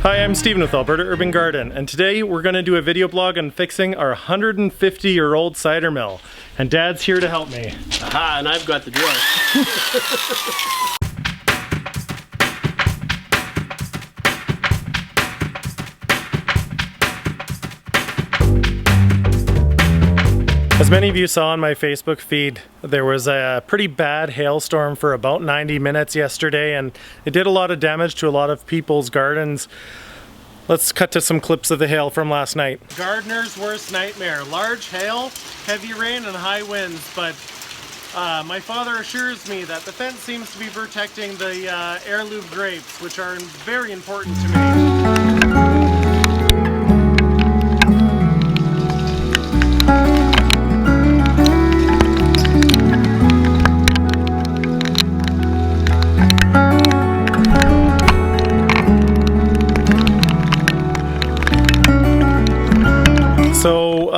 Hi, I'm Steven with Alberta Urban Garden, and today we're going to do a video blog on fixing our 150-year-old cider mill. And Dad's here to help me. Aha, and I've got the dwarf. As many of you saw on my Facebook feed, there was a pretty bad hailstorm for about 90 minutes yesterday, and it did a lot of damage to a lot of people's gardens. Let's cut to some clips of the hail from last night. Gardener's worst nightmare. Large hail, heavy rain, and high winds, but my father assures me that the fence seems to be protecting the heirloom grapes, which are very important to me. So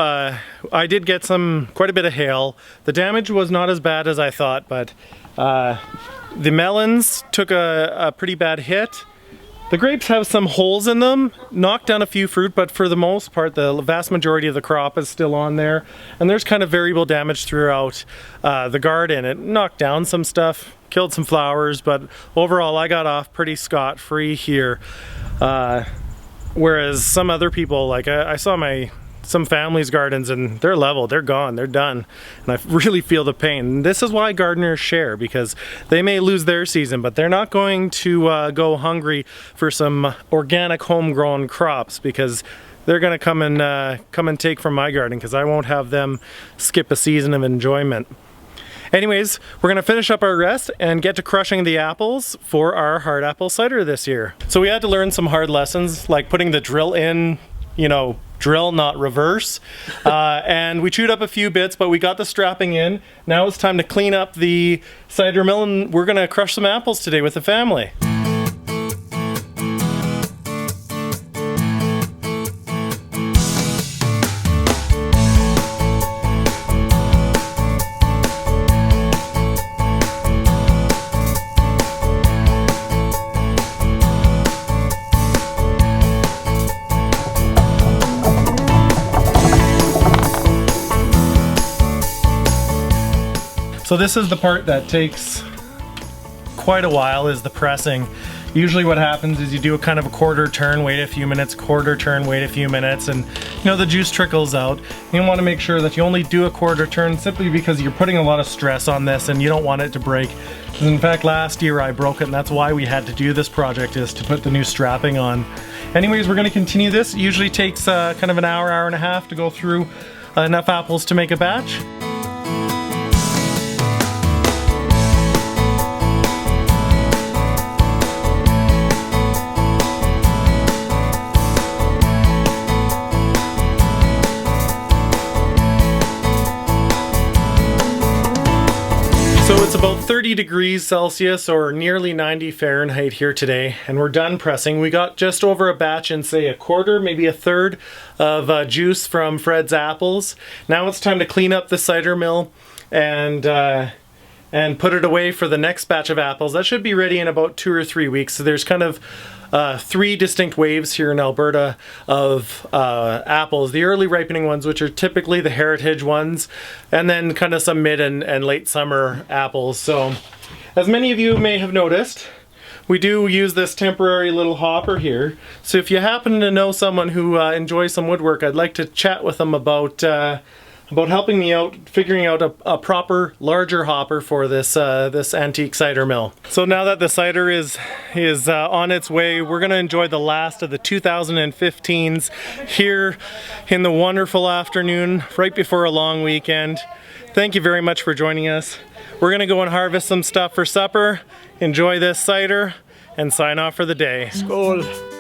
I did get quite a bit of hail. The damage was not as bad as I thought, but the melons took a pretty bad hit. The grapes have some holes in them, knocked down a few fruit, but for the most part, the vast majority of the crop is still on there. And there's kind of variable damage throughout the garden. It knocked down some stuff, killed some flowers, but overall I got off pretty scot-free here. Whereas some other people, like I saw some families' gardens, and they're level, they're gone, they're done, and I really feel the pain. And this is why gardeners share, because they may lose their season, but they're not going to go hungry for some organic homegrown crops, because they're going to come and take from my garden, because I won't have them skip a season of enjoyment. Anyways, we're going to finish up our rest and get to crushing the apples for our hard apple cider this year. So we had to learn some hard lessons, like putting the drill in, drill, not reverse. And we chewed up a few bits, but we got the strapping in. Now it's time to clean up the cider mill, and we're gonna crush some apples today with the family. So this is the part that takes quite a while, is the pressing. Usually what happens is you do a kind of a quarter turn, wait a few minutes, quarter turn, wait a few minutes, and the juice trickles out. You want to make sure that you only do a quarter turn, simply because you're putting a lot of stress on this and you don't want it to break. In fact, last year I broke it, and that's why we had to do this project, is to put the new strapping on. Anyways, we're going to continue this. It usually takes kind of an hour, hour and a half to go through enough apples to make a batch. So it's about 30 degrees Celsius or nearly 90 Fahrenheit here today, and we're done pressing. We got just over a batch in, say, a quarter, maybe a third of juice from Fred's apples. Now it's time to clean up the cider mill and put it away for the next batch of apples. That should be ready in about 2 or 3 weeks. So there's kind of 3 distinct waves here in Alberta of apples. The early ripening ones, which are typically the heritage ones, and then kind of some mid and late summer apples. So as many of you may have noticed, we do use this temporary little hopper here. So if you happen to know someone who enjoys some woodwork, I'd like to chat with them about helping me out, figuring out a proper, larger hopper for this this antique cider mill. So now that the cider is on its way, we're gonna enjoy the last of the 2015s here in the wonderful afternoon, right before a long weekend. Thank you very much for joining us. We're gonna go and harvest some stuff for supper, enjoy this cider, and sign off for the day. Skål!